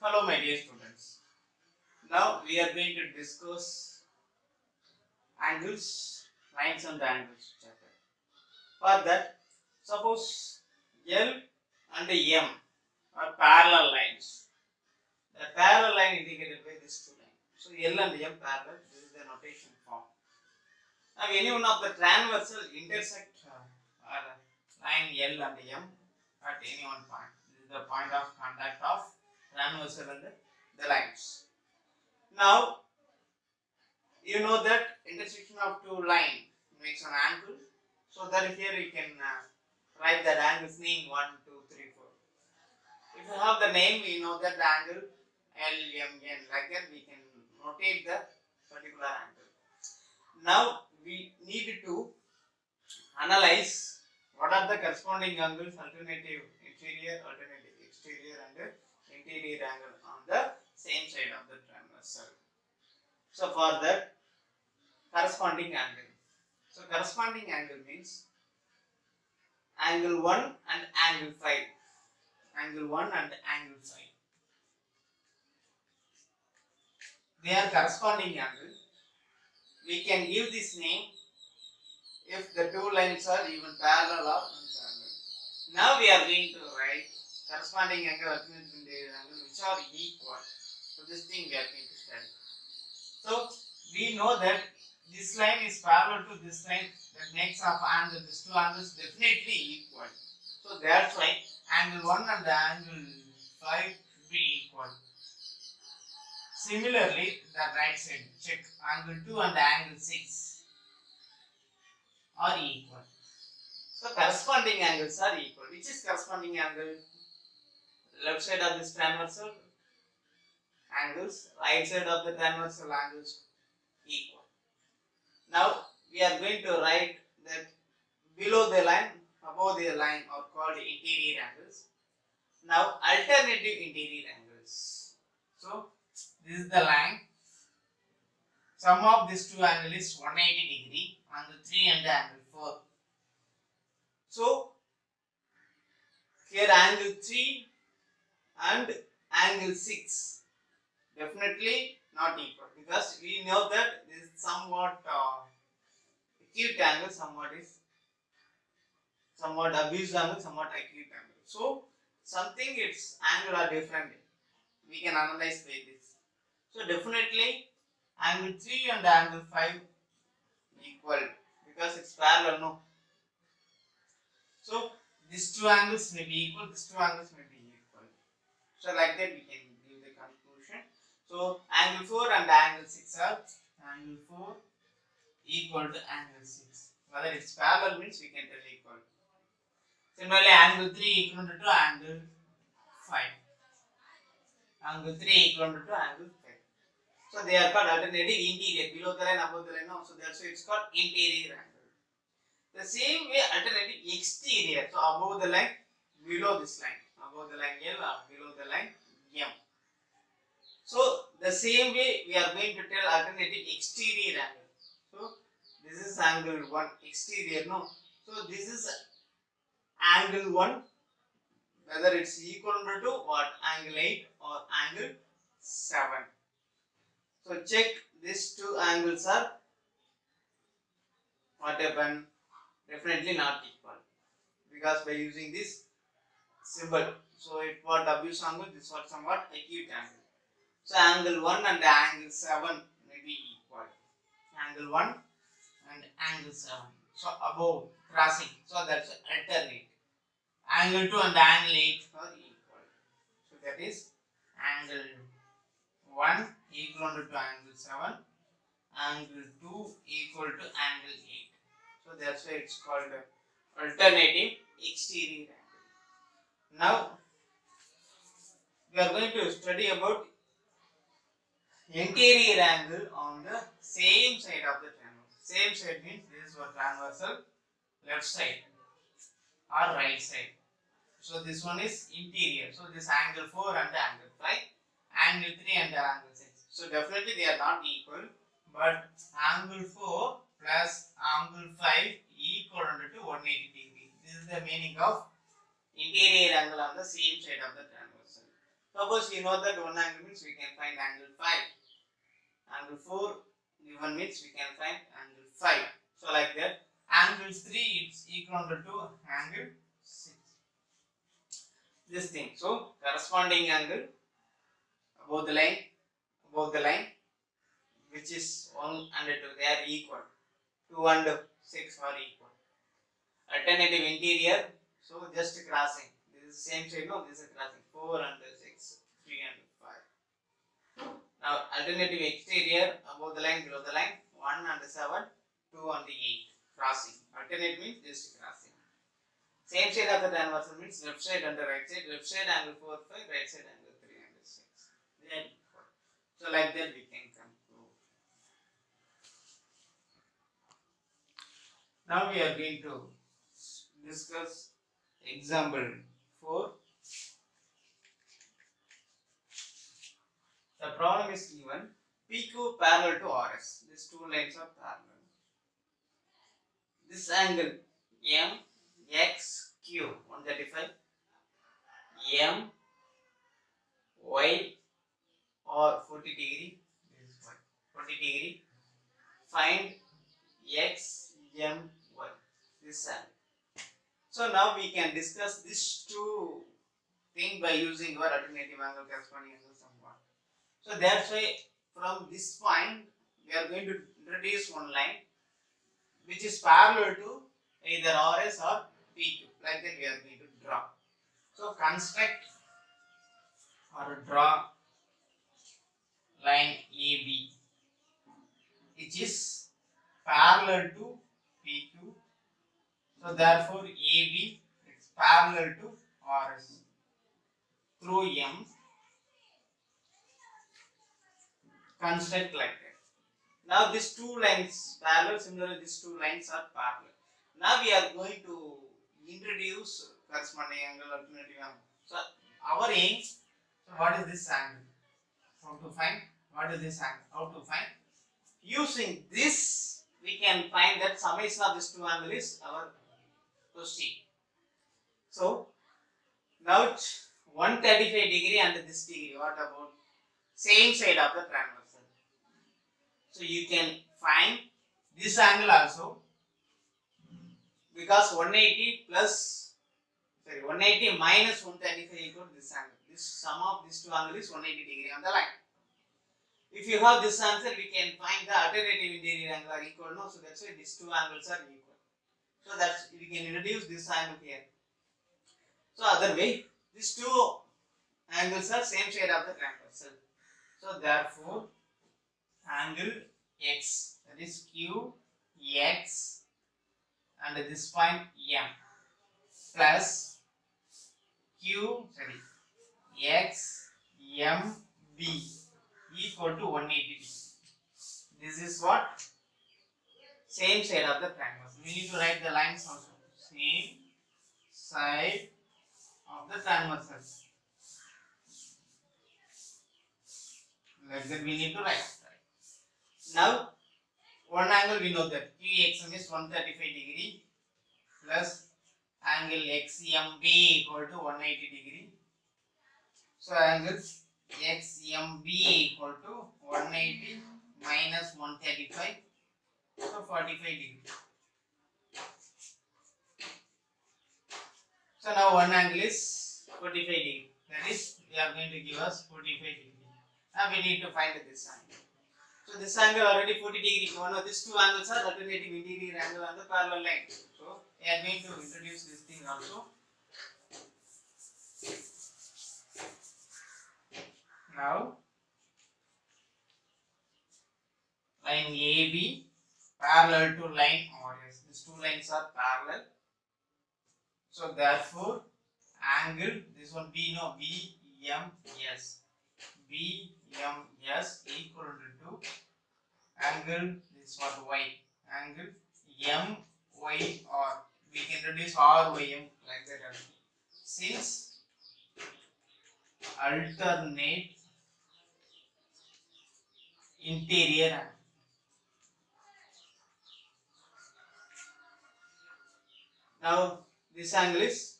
Hello my dear students. Now we are going to discuss angles, lines and angles chapter. For that, suppose L and M are parallel lines. The parallel line indicated by these two lines. So L and M parallel, this is the notation form. Now any one of the transversal intersect line L and M at any one point. This is the point of contact of transversal and the lines. Now you know that intersection of two lines makes an angle. So that here you can write that angle's name 1, 2, 3, 4. If you have the name, we know that the angle L, M, N. Like that we can notate the particular angle. Now we need to analyze what are the corresponding angles, alternative interior, alternative exterior and interior angle on the same side of the transversal. So for that, corresponding angle. So corresponding angle means angle 1 and angle 5. Angle 1 and angle 5. They are corresponding angle. We can give this name if the two lines are even parallel or unparallel. Now we are going to write corresponding angle, alternative interior angle which are equal. So this thing we are going to study. So we know that this line is parallel to this line. That makes of angle, these two angles definitely equal. So that's why angle 1 and angle 5 should be equal. Similarly, the right side, check angle 2 and angle 6 are equal. So corresponding angles are equal. Which is corresponding angle? Left side of this transversal angles, right side of the transversal angles equal. Now we are going to write that below the line, above the line are called interior angles. Now alternative interior angles. So this is the line. Sum of these two angles is 180 degree, angle 3 and angle 4. So here angle 3 and angle 6 definitely not equal, because we know that this is somewhat acute angle, somewhat abused angle, somewhat acute angle. So something its angle are different. We can analyze by this. So definitely angle 3 and angle 5 equal because it's parallel, no. So these two angles may be equal, these two angles may be equal. So like that we can give the conclusion. So angle 4 and angle 6 are angle 4 equal to angle 6. Whether it's parallel means we can tell equal. Similarly, angle 3 equal to angle 5. Angle 3 equal to angle 5. So they are called alternative interior. Below the line, above the line. No. So that's why it's called interior angle. The same way alternative exterior. So above the line, below this line. Above the line L or below the line M. So the same way we are going to tell alternative exterior angle. So this is angle 1 exterior, no. So this is angle 1, whether it's equal to what, angle 8 or angle 7. So check these two angles are what happened, definitely not equal, because by using this symbol. So it what abuse angle, this was somewhat acute angle. So angle 1 and angle 7 may be equal. Angle 1 and angle 7. So above crossing. So that's alternate. Angle 2 and angle 8 are equal. So that is angle 1 equal to angle 7. Angle 2 equal to angle 8. So that's why it's called alternative exterior angle. Now we are going to study about interior angle on the same side of the transversal. Same side means this is what transversal, left side or right side. So this one is interior. So this angle 4 and angle 5, angle 3 and angle 6. So definitely they are not equal, but angle 4 plus angle 5 equal to 180 degree. This is the meaning of interior angle on the same side of the transversal. Suppose you know that one angle means we can find angle 5. Angle 4 given means we can find angle 5. So like that, angle 3 is equal to angle 6. This thing. So corresponding angle above the line, which is 1 and 2, they are equal. 2 and 6 are equal. Alternative interior, so just crossing. This is same side, no, this is crossing. 4 and 6, 3 and 5. Now alternative exterior, above the line, below the line, 1 and 7, 2 and 8, crossing. Alternate means just crossing. Same side of the transversal means left side and the right side. Left side angle 4, 5, right side angle 3 and 6. They are equal. So like that we can conclude. Now we are going to discuss example 4. The problem is given PQ parallel to RS. These two lines are parallel. This angle MXQ 135, MY or 40 degree. This is 40 degree. Find XMY. This angle. So now we can discuss these two things by using our alternative angle, corresponding angle, somewhat. So that's why from this point we are going to introduce one line which is parallel to either RS or PQ. Like that we are going to draw. So construct or draw line AB which is parallel to PQ. So therefore AB is parallel to RS through M. Construct like that. Now these two lines parallel, similarly these two lines are parallel. Now we are going to introduce corresponding angle, alternative angle. So our aim, so what is this angle? How to find? What is this angle? How to find? Using this we can find that summation of these two angles is our question. So now 135 degree and this degree, what about same side of the transversal? So you can find this angle also, because 180 minus 135 equal to this angle. This sum of these two angles is 180 degree on the line. If you have this answer, we can find the alternative interior angle are equal. No, so that's why these two angles are equal. So that's we can introduce this angle here. So other way, these two angles are same side of the transversal. So therefore, angle X, that is QX, and this point M plus XMB equal to 180 degree. This is what? Same side of the transversal. We need to write the lines also. Same side of the transversal. Like that we need to write. Now one angle we know that QXM is 135 degree plus angle XMB equal to 180 degree. So angle XMB equal to 180 minus 135, so 45 degree. So now one angle is 45 degree. That is, they are going to give us 45 degree. Now we need to find this angle. So this angle already 40 degree. One of these two angles are alternative interior angle on the parallel line. So we are going to introduce this thing also. Now line AB parallel to line RS. These two lines are parallel. So therefore angle, this one BMS equal to angle, this what Y, angle MYR. We can introduce RYM like that. Since alternate interior angle. Now this angle is,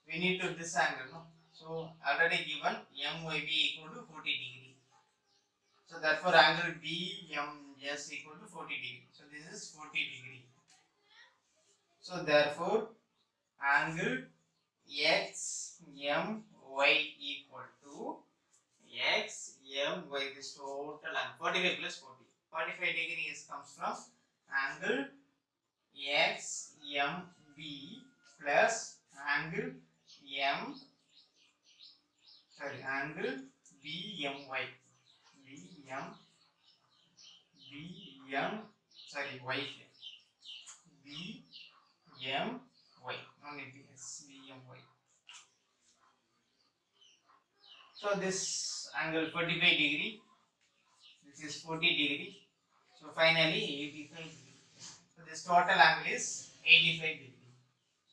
we need to this angle, no? So already given MYB equal to 40 degree. So therefore angle BMS equal to 40 degree. So this is 40 degree. So therefore angle XMY equal to XMY, this total angle 45 plus 40. 45 degree comes from angle XMB plus angle angle BMY. Y here. BMY. Only BS. BMY. So this angle 45 degree. This is 40 degree. So finally 85 degree. So this total angle is 85 degree.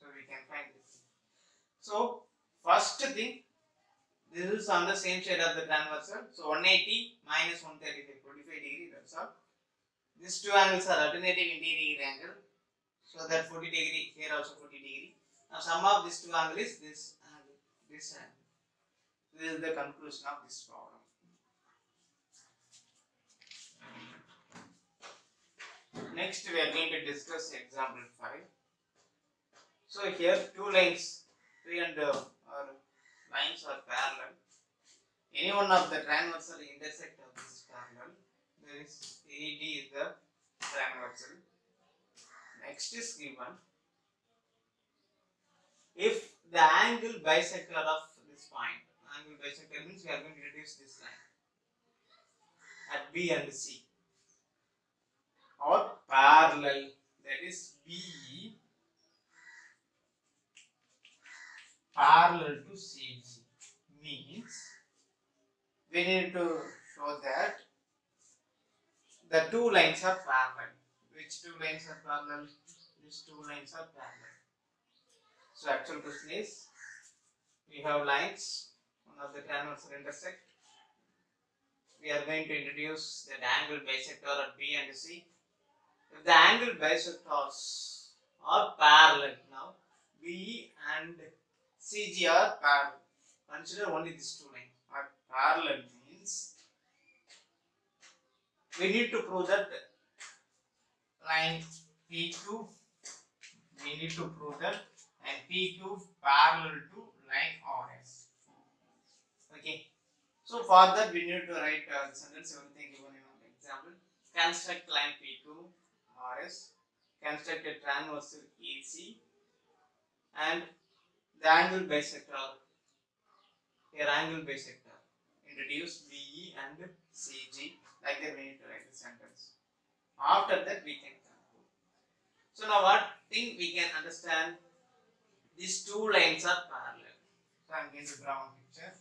So we can find this. So first thing, this is on the same side of the transversal. So 180 minus 135, 45 degree. That's all. These two angles are alternating interior angle. So that 40 degree, here also 40 degree. Now sum of these two angles is this angle, this angle. This is the conclusion of this problem. Next we are going to discuss example 5. So here two lines, three and lines are parallel. Any one of the transversal intersect of this parallel. There is AD is the transversal. Next is given. If the angle bisector of this point, angle bisector means we are going to reduce this line at B and C, or parallel, that is B parallel to CG, means we need to show that the two lines are parallel. Which two lines are parallel? These two lines are parallel. So actual question is, we have lines, one of the transversal intersect. We are going to introduce that angle bisector at B and C. If the angle bisectors are parallel, now B and CG are parallel. Consider only these two lines are parallel, means we need to prove that line PQ, we need to prove that and PQ parallel to line RS. Okay. So for that we need to write the sentence, everything given in an example. Construct line PQ RS, construct a transversal EC, and the angle bisector. Here angle bisector. Introduce BE and CG. Like that we need to write the sentence. After that we can conclude. So now what thing we can understand? These two lines are parallel. So I am going to draw one picture.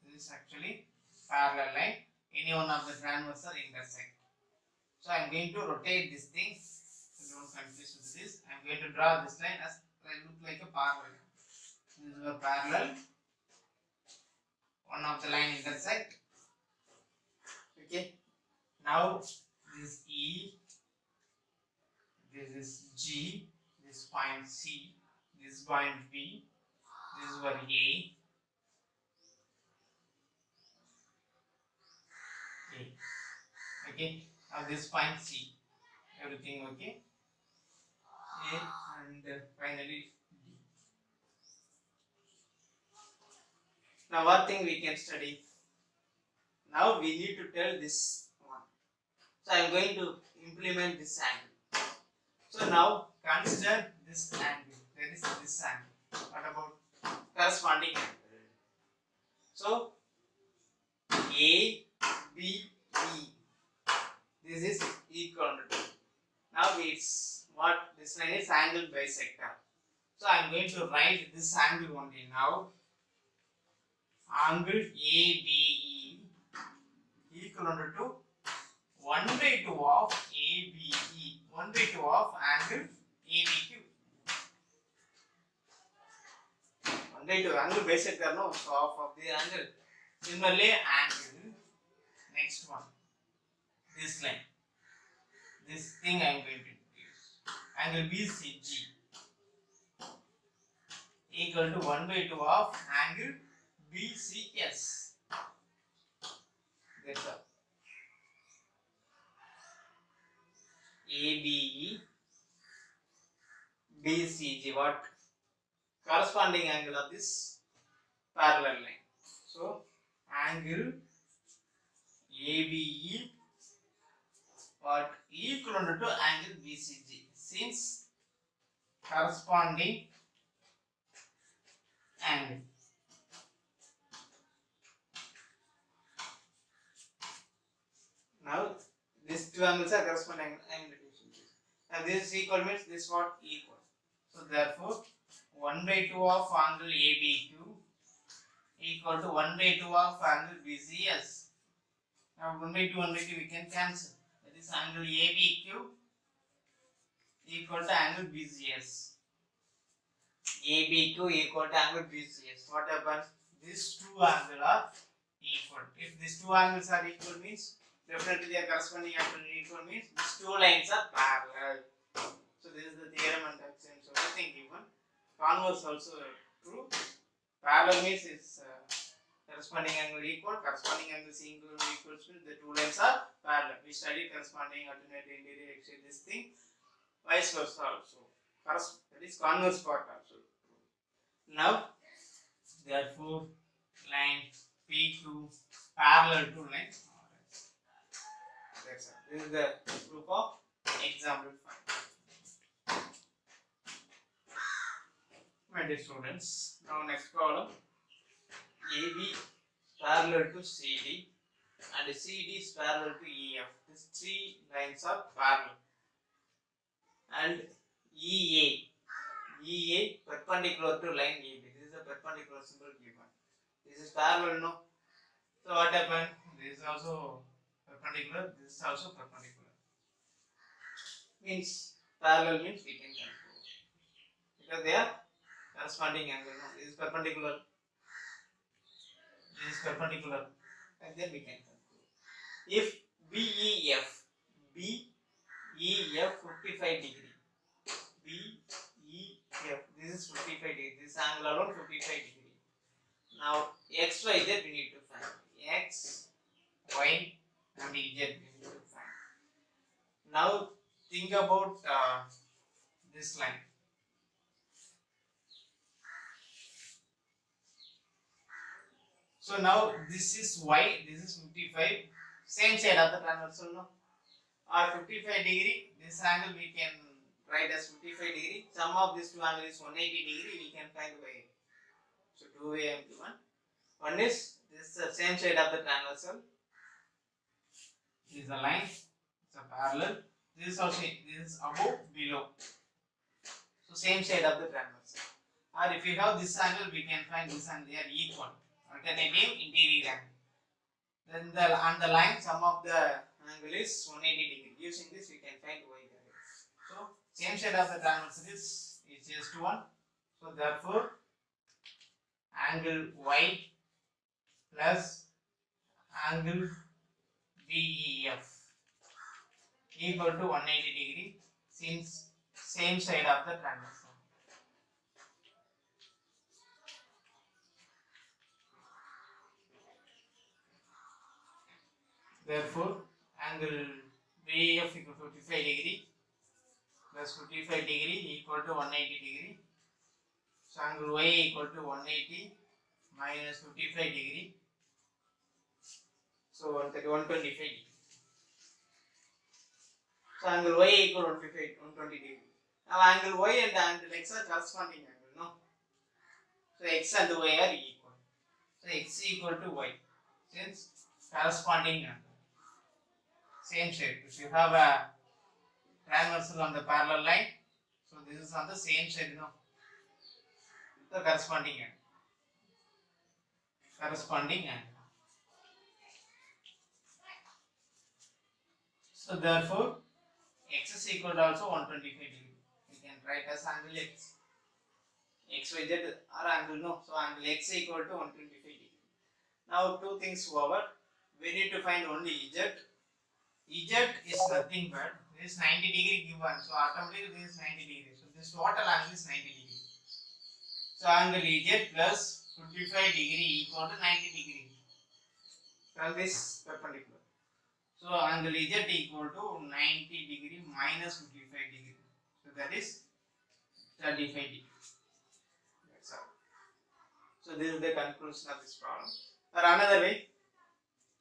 This is actually parallel line. Any one of the transversal intersect. So I am going to rotate this thing. So don't confuse with this. I am going to draw this line as look like a parallel. This is a parallel. One of the line intersect. Okay. Now this is E. This is G. This point C. This point B. This is where A. Okay. Now this point C. Everything okay. A and finally D. Now what thing we can study? Now we need to tell this one. So I am going to implement this angle. So now consider this angle. That is this angle. What about corresponding angle? So A, B, E. This is equal to 2. Now it's what this line is angle bisector. So I am going to write this angle only now. Angle ABE equal to 1/2 of ABE, 1/2 of angle ABQ. 1/2 angle bisector, no, so half of the angle. Similarly, angle, next one, this line, this thing I am going to use. Angle BCG equal to 1/2 of angle BCS. That's all. ABE, BCG. What? Corresponding angle of this parallel line. So angle ABE what equivalent to angle BCG, since corresponding angle. Now these two angles are corresponding angle, and this is equal means this what equal. So therefore 1 by 2 of angle ABQ equal to 1 by 2 of angle BCS. Now 1 by 2 we can cancel. That is angle ABQ equal to angle BCS. ABQ equal to angle BCS. What happens? These two angles are equal. If these two angles are equal means definitely their corresponding angle equal means these two lines are parallel. So this is the theorem and axiom. So everything given. Converse also true. Parallel means its corresponding angle equal. Corresponding angle single equals means the two lines are parallel. We studied corresponding alternate interior exterior this thing. Vice versa also. That is converse part also. Now, therefore, line PQ parallel to line. That's all. This is the proof of example 5. My dear students, now next problem. AB parallel to CD and CD is parallel to EF. These three lines are parallel. And EA perpendicular to line AB. This is a perpendicular symbol given. This is parallel, no? So what happened? This is also perpendicular. This is also perpendicular. Means parallel means we can conclude because they are corresponding angle. No? This is perpendicular. This is perpendicular, and then we can conclude. If BEF 55 degree. BEF, this is 55 degree. This angle alone 55 degree. Now XYZ we need to find. X, Y, and Z we need to find. Now think about this line. So now this is Y, this is 55. Same side of the transversal, no? Or 55 degree. This angle we can write as 55 degree. Sum of these two angles is 180 degree. We can find Y. So two way I am given. One is this is the same side of the transversal. This is a line. It's a parallel. This is also this is above, below. So same side of the transversal. Or if you have this angle, we can find this angle. They are equal. Alternative interior angle. Then the line sum of the angle is 180 degree. Using this we can find Y value. So same side of the transversal is just one. So therefore angle Y plus angle BEF equal to 180 degree since same side of the transversal. Therefore, angle BEF equal to 55 degree plus 55 degree equal to 180 degree. So, angle Y equal to 180 minus 55 degree. So, 125 degree. So, angle Y equal to 120 degree. Now, angle Y and angle X are corresponding angle, no? So, X and Y are equal. So, X equal to Y since corresponding angle. Same side. If you have a transversal on the parallel line, so this is on the same side, no? The corresponding angle. Corresponding angle. So therefore, X is equal to also 125 degree. You can write as angle X. XYZ or angle, no? So angle X equal to 125 degree. Now two things over. We need to find only Z. Z is nothing but this is 90 degree given, so automatically this is 90 degree. So this total angle is 90 degree. So angle EZ plus 25 degree equal to 90 degree from this perpendicular. So angle Z equal to 90 degree minus 55 degree. So that is 35 degree. That's all. So this is the conclusion of this problem. Or another way,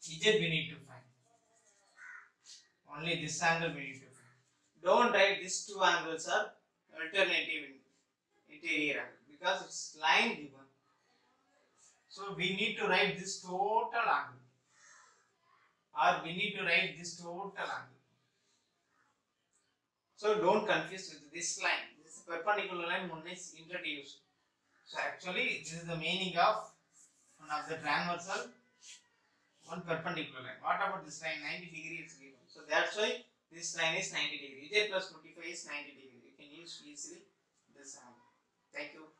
Z we need to find. Only this angle we need to find. Don't write these two angles are alternative in interior angle because it's line given. So we need to write this total angle. Or we need to write this total angle. So don't confuse with this line. This perpendicular line one is introduced. So actually this is the meaning of one of the transversal, one perpendicular line. What about this line? 90 degree is given. So that's why this line is 90 degree. Z plus 25 is 90 degree. You can use easily this angle. Thank you.